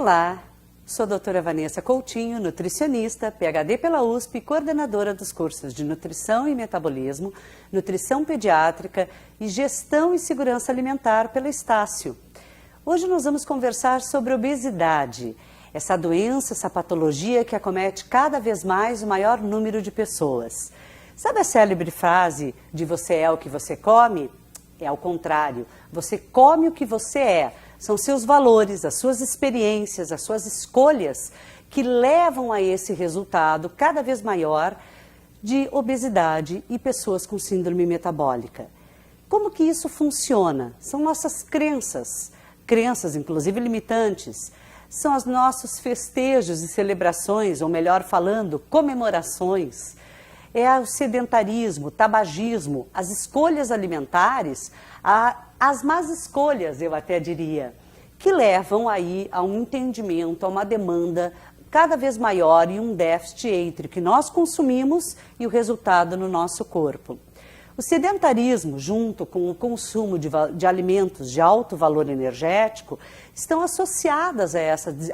Olá, sou a doutora Vanessa Coutinho, nutricionista, PhD pela USP, coordenadora dos cursos de Nutrição e Metabolismo, Nutrição Pediátrica e Gestão e Segurança Alimentar pela Estácio. Hoje nós vamos conversar sobre obesidade, essa doença, essa patologia que acomete cada vez mais o maior número de pessoas. Sabe a célebre frase de você é o que você come? É ao contrário, você come o que você é. São seus valores, as suas experiências, as suas escolhas que levam a esse resultado cada vez maior de obesidade e pessoas com síndrome metabólica. Como que isso funciona? São nossas crenças, inclusive limitantes. São os nossos festejos e celebrações, ou melhor falando, comemorações. É o sedentarismo, o tabagismo, as escolhas alimentares, as más escolhas, eu até diria, que levam aí a um entendimento, a uma demanda cada vez maior e um déficit entre o que nós consumimos e o resultado no nosso corpo. O sedentarismo, junto com o consumo de alimentos de alto valor energético, estão associadas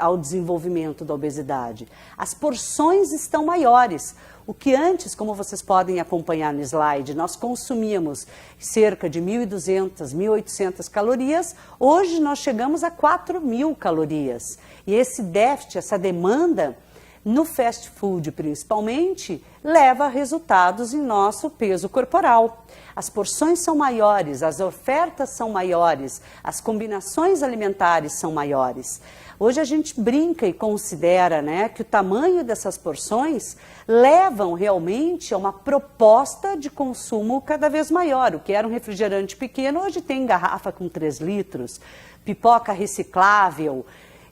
ao desenvolvimento da obesidade. As porções estão maiores. O que antes, como vocês podem acompanhar no slide, nós consumíamos cerca de 1.200, 1.800 calorias, hoje nós chegamos a 4.000 calorias. E esse déficit, essa demanda, no fast food principalmente, leva a resultados em nosso peso corporal. As porções são maiores, as ofertas são maiores, as combinações alimentares são maiores. Hoje a gente brinca e considera, né, que o tamanho dessas porções levam realmente a uma proposta de consumo cada vez maior. O que era um refrigerante pequeno, hoje tem garrafa com 3 litros, pipoca reciclável.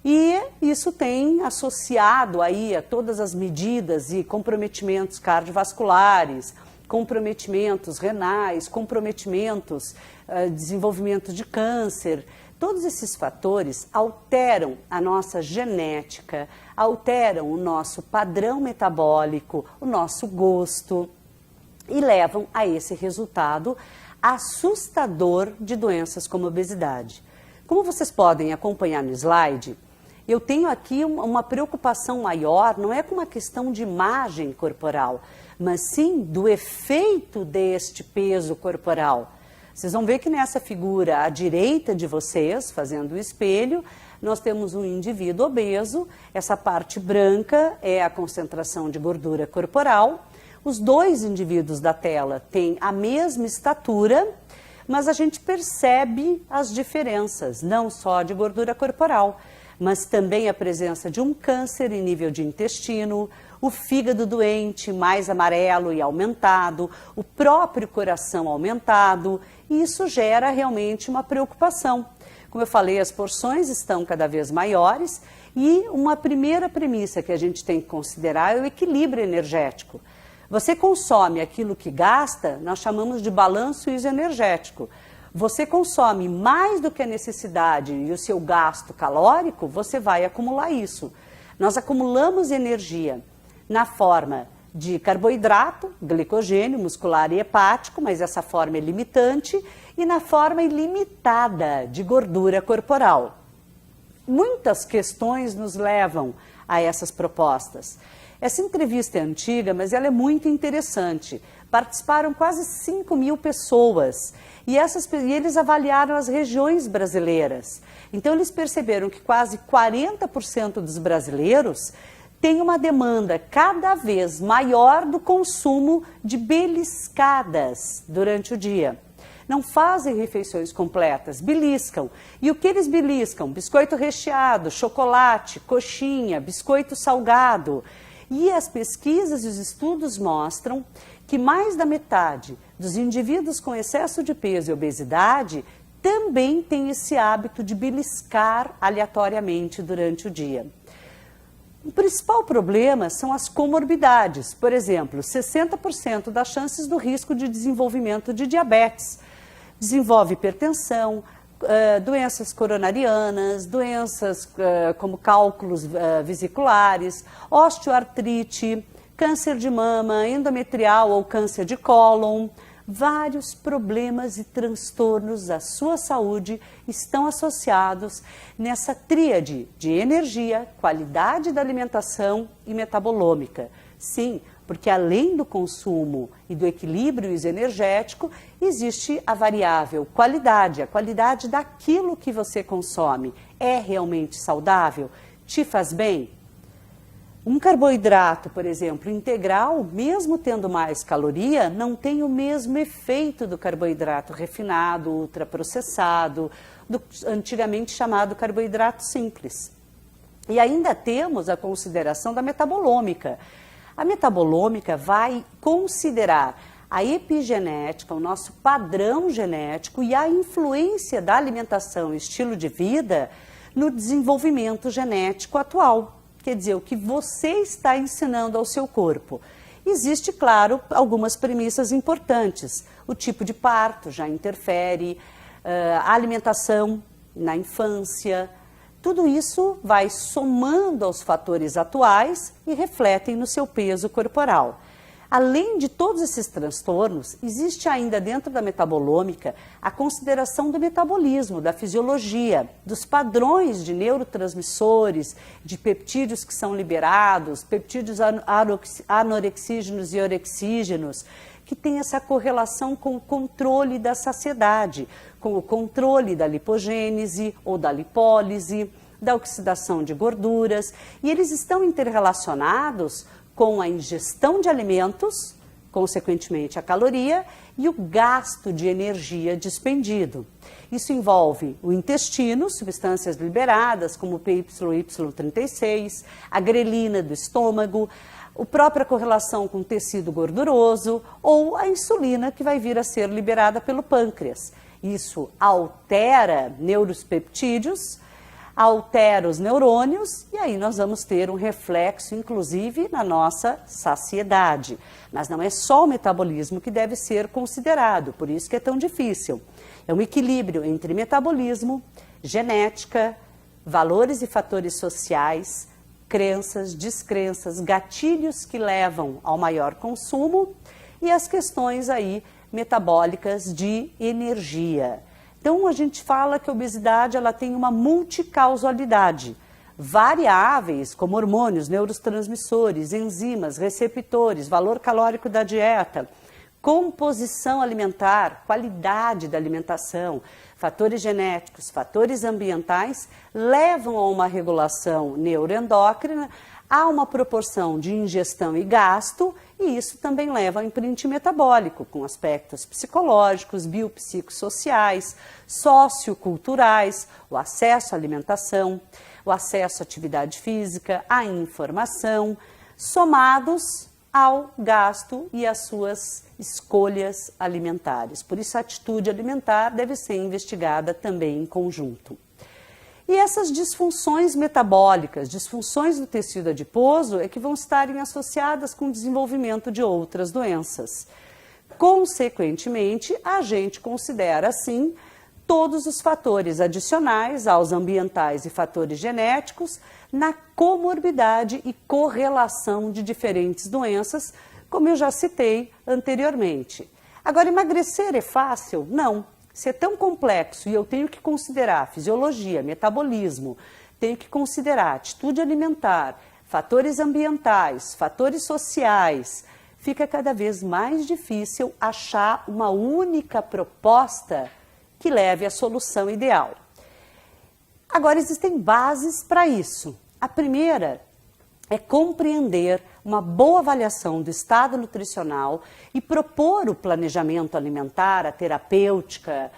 E isso tem associado aí a todas as medidas e comprometimentos cardiovasculares, comprometimentos renais, comprometimentos, desenvolvimento de câncer. Todos esses fatores alteram a nossa genética, alteram o nosso padrão metabólico, o nosso gosto e levam a esse resultado assustador de doenças como obesidade. Como vocês podem acompanhar no slide, eu tenho aqui uma preocupação maior, não é com uma questão de imagem corporal, mas sim do efeito deste peso corporal. Vocês vão ver que nessa figura à direita de vocês, fazendo o espelho, nós temos um indivíduo obeso, essa parte branca é a concentração de gordura corporal. Os dois indivíduos da tela têm a mesma estatura, mas a gente percebe as diferenças, não só de gordura corporal, mas também a presença de um câncer em nível de intestino, o fígado doente, mais amarelo e aumentado, o próprio coração aumentado, e isso gera realmente uma preocupação. Como eu falei, as porções estão cada vez maiores e uma primeira premissa que a gente tem que considerar é o equilíbrio energético. Você consome aquilo que gasta, nós chamamos de balanço isoenergético. Você consome mais do que a necessidade e o seu gasto calórico, você vai acumular isso. Nós acumulamos energia na forma de carboidrato, glicogênio, muscular e hepático, mas essa forma é limitante, e na forma ilimitada de gordura corporal. Muitas questões nos levam a essas propostas. Essa entrevista é antiga, mas ela é muito interessante. Participaram quase 5.000 pessoas e eles avaliaram as regiões brasileiras. Então eles perceberam que quase 40% dos brasileiros têm uma demanda cada vez maior do consumo de beliscadas durante o dia. Não fazem refeições completas, beliscam. E o que eles beliscam? Biscoito recheado, chocolate, coxinha, biscoito salgado. E as pesquisas e os estudos mostram que mais da metade dos indivíduos com excesso de peso e obesidade também tem esse hábito de beliscar aleatoriamente durante o dia. O principal problema são as comorbidades. Por exemplo, 60% das chances do risco de desenvolvimento de diabetes. Desenvolve hipertensão, doenças coronarianas, doenças como cálculos vesiculares, osteoartrite, câncer de mama, endometrial ou câncer de cólon, vários problemas e transtornos da sua saúde estão associados nessa tríade de energia, qualidade da alimentação e metabolômica. Sim, porque além do consumo e do equilíbrio energético, existe a variável qualidade, a qualidade daquilo que você consome. É realmente saudável? Te faz bem? Um carboidrato, por exemplo, integral, mesmo tendo mais caloria, não tem o mesmo efeito do carboidrato refinado, ultraprocessado, do antigamente chamado carboidrato simples. E ainda temos a consideração da metabolômica. A metabolômica vai considerar a epigenética, o nosso padrão genético e a influência da alimentação e estilo de vida no desenvolvimento genético atual. Quer dizer, o que você está ensinando ao seu corpo. Existe, claro, algumas premissas importantes. O tipo de parto já interfere, a alimentação na infância. Tudo isso vai somando aos fatores atuais e refletem no seu peso corporal. Além de todos esses transtornos, existe ainda dentro da metabolômica a consideração do metabolismo, da fisiologia, dos padrões de neurotransmissores, de peptídeos que são liberados, peptídeos anorexígenos e orexígenos, que tem essa correlação com o controle da saciedade, com o controle da lipogênese ou da lipólise, da oxidação de gorduras, e eles estão interrelacionados com a ingestão de alimentos, consequentemente a caloria, e o gasto de energia dispendido. Isso envolve o intestino, substâncias liberadas como o PYY36, a grelina do estômago, a própria correlação com o tecido gorduroso ou a insulina que vai vir a ser liberada pelo pâncreas. Isso altera neuropeptídeos, altera os neurônios e aí nós vamos ter um reflexo, inclusive, na nossa saciedade. Mas não é só o metabolismo que deve ser considerado, por isso que é tão difícil. É um equilíbrio entre metabolismo, genética, valores e fatores sociais, crenças, descrenças, gatilhos que levam ao maior consumo e as questões aí metabólicas de energia. Então, a gente fala que a obesidade ela tem uma multicausalidade. Variáveis como hormônios, neurotransmissores, enzimas, receptores, valor calórico da dieta, composição alimentar, qualidade da alimentação, fatores genéticos, fatores ambientais, levam a uma regulação neuroendócrina, a uma proporção de ingestão e gasto, e isso também leva ao imprint metabólico, com aspectos psicológicos, biopsicossociais, socioculturais, o acesso à alimentação, o acesso à atividade física, à informação, somados ao gasto e às suas escolhas alimentares. Por isso, a atitude alimentar deve ser investigada também em conjunto. E essas disfunções metabólicas, disfunções do tecido adiposo, é que vão estarem associadas com o desenvolvimento de outras doenças. Consequentemente, a gente considera, assim, todos os fatores adicionais aos ambientais e fatores genéticos na comorbidade e correlação de diferentes doenças, como eu já citei anteriormente. Agora, emagrecer é fácil? Não. Se é tão complexo e eu tenho que considerar fisiologia, metabolismo, tenho que considerar atitude alimentar, fatores ambientais, fatores sociais, fica cada vez mais difícil achar uma única proposta que leve à solução ideal. Agora, existem bases para isso. A primeira é compreender uma boa avaliação do estado nutricional e propor o planejamento alimentar, a terapêutica,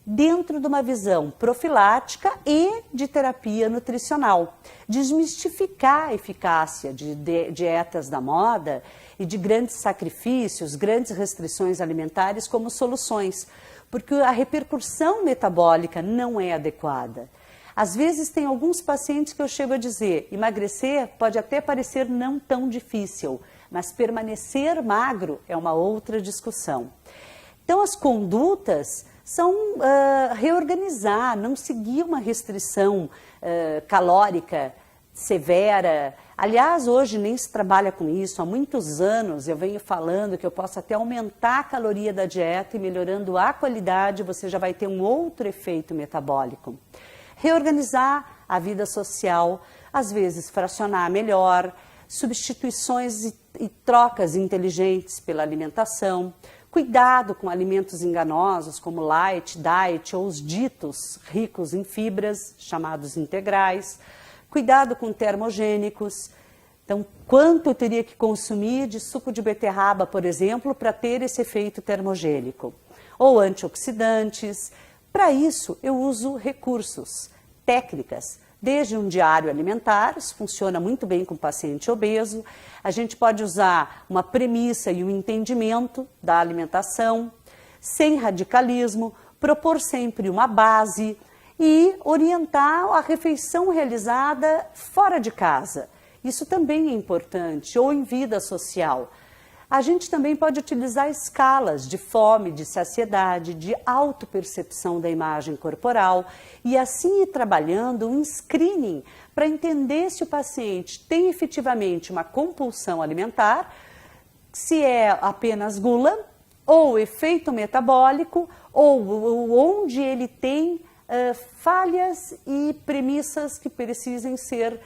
dentro de uma visão profilática e de terapia nutricional. Desmistificar a eficácia de dietas da moda e de grandes sacrifícios, grandes restrições alimentares como soluções, porque a repercussão metabólica não é adequada. Às vezes tem alguns pacientes que eu chego a dizer, emagrecer pode até parecer não tão difícil, mas permanecer magro é uma outra discussão. Então as condutas são reorganizar, não seguir uma restrição calórica severa, Aliás, hoje nem se trabalha com isso, há muitos anos eu venho falando que eu posso até aumentar a caloria da dieta e melhorando a qualidade, você já vai ter um outro efeito metabólico. Reorganizar a vida social, às vezes fracionar melhor, substituições e trocas inteligentes pela alimentação, cuidado com alimentos enganosos como light, diet ou os ditos ricos em fibras, chamados integrais, cuidado com termogênicos. Então, quanto eu teria que consumir de suco de beterraba, por exemplo, para ter esse efeito termogênico? Ou antioxidantes. Para isso, eu uso recursos, técnicas, desde um diário alimentar, isso funciona muito bem com o paciente obeso. A gente pode usar uma premissa e um entendimento da alimentação, sem radicalismo, propor sempre uma base e orientar a refeição realizada fora de casa. Isso também é importante, ou em vida social. A gente também pode utilizar escalas de fome, de saciedade, de autopercepção da imagem corporal e assim ir trabalhando um screening para entender se o paciente tem efetivamente uma compulsão alimentar, se é apenas gula ou efeito metabólico ou onde ele tem falhas e premissas que precisem ser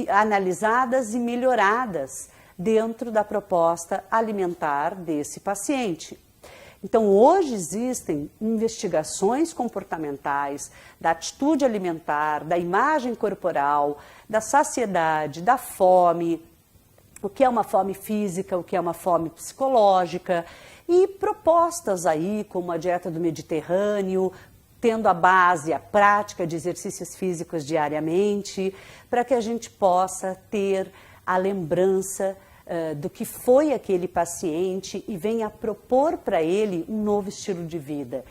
analisadas e melhoradas dentro da proposta alimentar desse paciente. Então, hoje existem investigações comportamentais da atitude alimentar, da imagem corporal, da saciedade, da fome, o que é uma fome física, o que é uma fome psicológica, e propostas aí como a dieta do Mediterrâneo, tendo a base, a prática de exercícios físicos diariamente, para que a gente possa ter a lembrança do que foi aquele paciente e venha propor para ele um novo estilo de vida,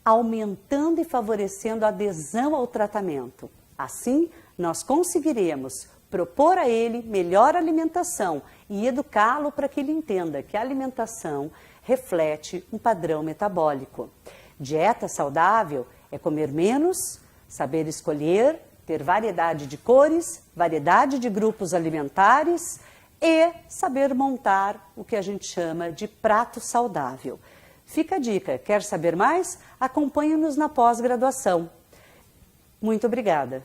aumentando e favorecendo a adesão ao tratamento. Assim, nós conseguiremos propor a ele melhor alimentação e educá-lo para que ele entenda que a alimentação reflete um padrão metabólico. Dieta saudável é comer menos, saber escolher, ter variedade de cores, variedade de grupos alimentares e saber montar o que a gente chama de prato saudável. Fica a dica, quer saber mais? Acompanhe-nos na pós-graduação. Muito obrigada!